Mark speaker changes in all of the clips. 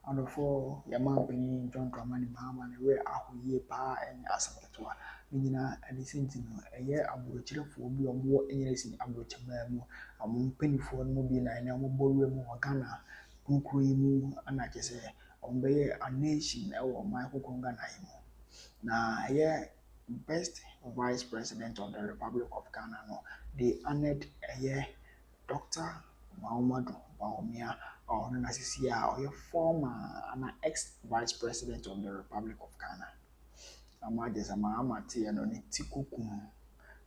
Speaker 1: and for your man being John Dramani Mahama, and where I pa and as a tour. Nina and the sentinel, a year abroad for be on more anything abroad among penny for mobile and a mobile Ghana, Kunkuimu, and I just say, on be a nation or Michael Konganaimo. Now, here, best vice president of the Republic of Ghana, no, they honored a year Dr. Muhammadu Bawumia or Nasisia or your former and ex-vice president of the Republic of Ghana. Amajes Amati and on Tikukum,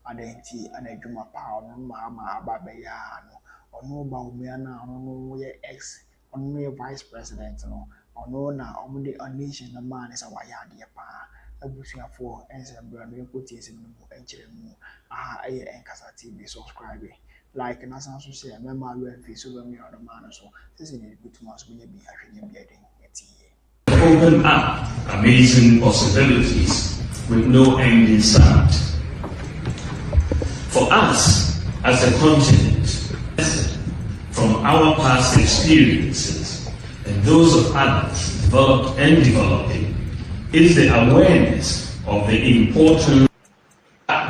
Speaker 1: Adenti and a Juma Power, no Mama Ababayano, or no Baumiana, or no ex, or no vice president, no, or no now, only a nation, a man is a Wayadi pa. A bushing for and some brand new putties in the HMU. Ah, I and Casa TV subscribe. Like and as I say, my mother will be so many other man so this is a good months when you be having a bedding.
Speaker 2: Open up amazing possibilities with no end in sight. For us as a continent, from our past experiences and those of others developed and developing, is the awareness of the importance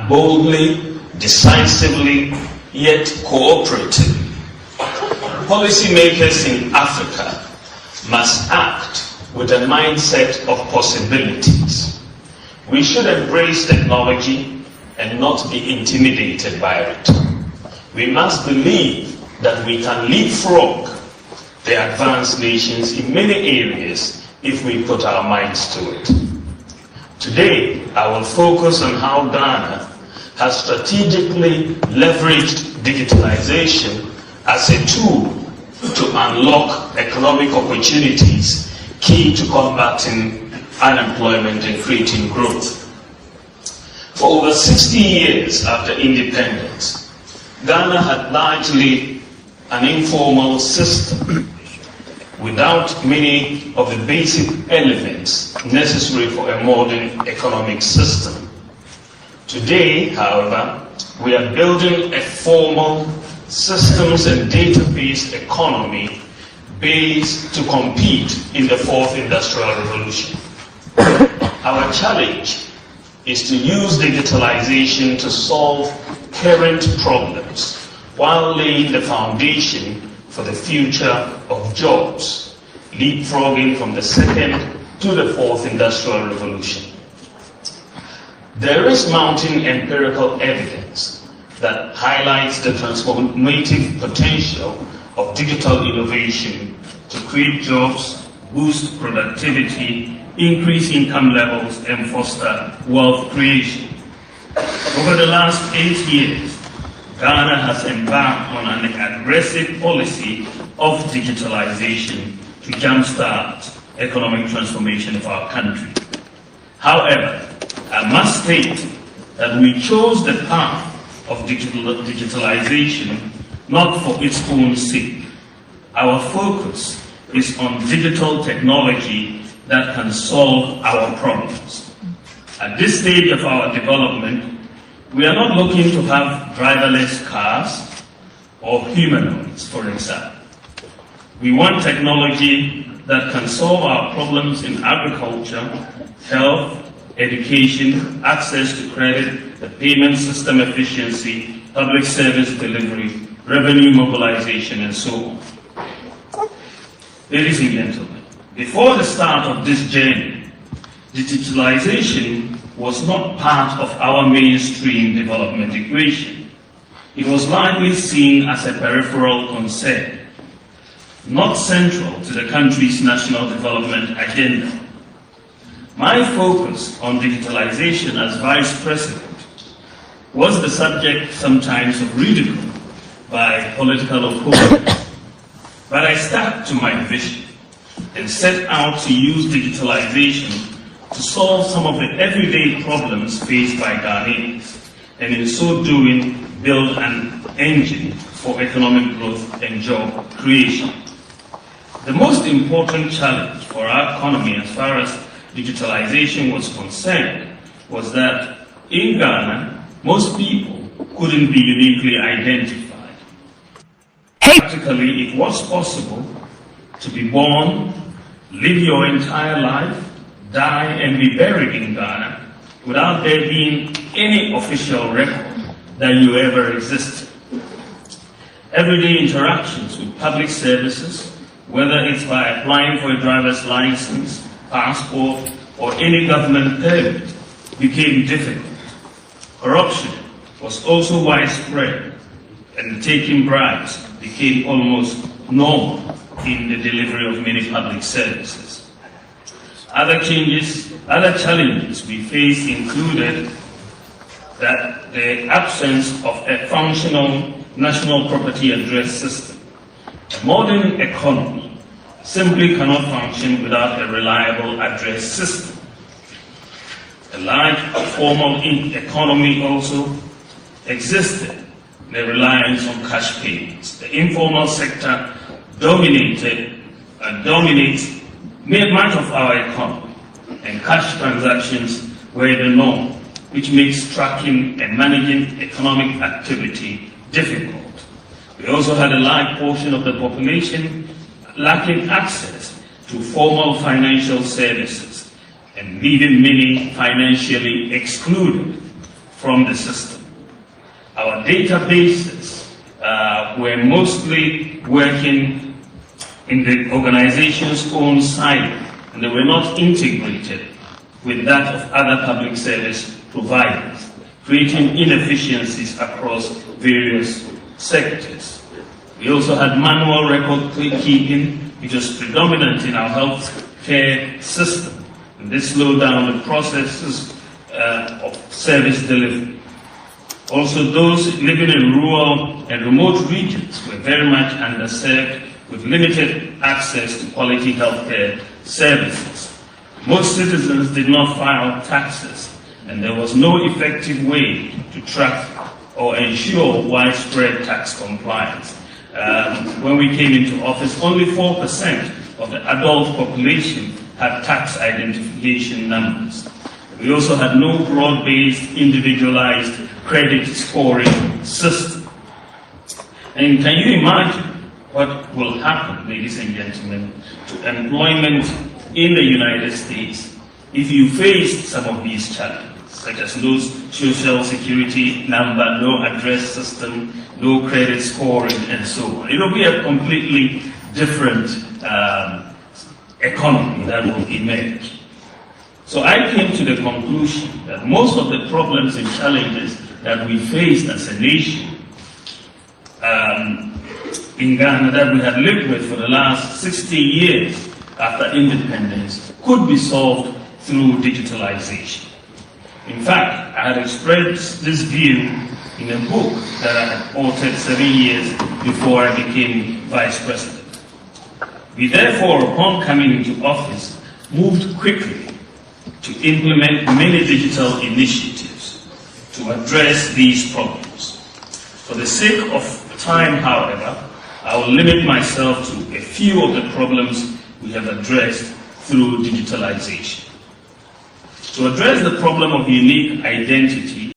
Speaker 2: boldly, decisively, yet cooperatively. Policymakers in Africa must act with a mindset of possibilities. We should embrace technology and not be intimidated by it. We must believe that we can leapfrog the advanced nations in many areas if we put our minds to it. Today, I will focus on how Ghana has strategically leveraged digitalization as a tool to unlock economic opportunities key to combating unemployment and creating growth. For over 60 years after independence, Ghana had largely an informal system without many of the basic elements necessary for a modern economic system. Today, however, we are building a formal systems and database economy based to compete in the fourth industrial revolution. Our challenge is to use digitalization to solve current problems while laying the foundation for the future of jobs, leapfrogging from the second to the fourth industrial revolution. There is mounting empirical evidence that highlights the transformative potential of digital innovation to create jobs, boost productivity, increase income levels, and foster wealth creation. Over the last 8 years, Ghana has embarked on an aggressive policy of digitalization to jumpstart economic transformation of our country. However, I must state that we chose the path of digitalization not for its own sake. Our focus is on digital technology that can solve our problems. At this stage of our development, we are not looking to have driverless cars or humanoids, for example. We want technology that can solve our problems in agriculture, health, education, access to credit, the payment system efficiency, public service delivery, revenue mobilization, and so on. Ladies and gentlemen, before the start of this journey, digitalization was not part of our mainstream development equation. It was largely seen as a peripheral concern, not central to the country's national development agenda. My focus on digitalization as vice president was the subject sometimes of ridicule by political opponents. But I stuck to my vision and set out to use digitalization to solve some of the everyday problems faced by Ghanaians, and in so doing, build an engine for economic growth and job creation. The most important challenge for our economy as far as digitalization was concerned was that in Ghana, most people couldn't be uniquely identified. Practically, it was possible to be born live your entire life, die and be buried in Ghana without there being any official record that you ever existed. Everyday interactions with public services, whether it's by applying for a driver's license, passport, or any government permit, became difficult. Corruption was also widespread, and taking bribes became almost normal in the delivery of many public services. Other challenges we faced included that the absence of a functional national property address system. A modern economy simply cannot function without a reliable address system. A large formal economy also existed, the reliance on cash payments. The informal sector dominates much of our economy, and cash transactions were the norm, which makes tracking and managing economic activity difficult. We also had a large portion of the population lacking access to formal financial services and leaving many financially excluded from the system. Our databases were mostly working in the organization's own silo, and they were not integrated with that of other public service providers, creating inefficiencies across various sectors. We also had manual record keeping, which was predominant in our health care system, and this slowed down the processes of service delivery. Also, those living in rural and remote regions were very much underserved with limited access to quality healthcare services. Most citizens did not file taxes, and there was no effective way to track or ensure widespread tax compliance. When we came into office, only 4% of the adult population had tax identification numbers. We also had no broad-based, individualized credit scoring system. And can you imagine what will happen, ladies and gentlemen, to employment in the United States if you face some of these challenges, such as no social security number, no address system, no credit scoring, and so on? It will be a completely different economy that will emerge. So I came to the conclusion that most of the problems and challenges that we faced as a nation in Ghana, that we had lived with for the last 60 years after independence, could be solved through digitalization. In fact, I had expressed this view in a book that I had authored 7 years before I became vice president. We therefore, upon coming into office, moved quickly to implement many digital initiatives to address these problems. For the sake of time, however, I will limit myself to a few of the problems we have addressed through digitalization. To address the problem of unique identity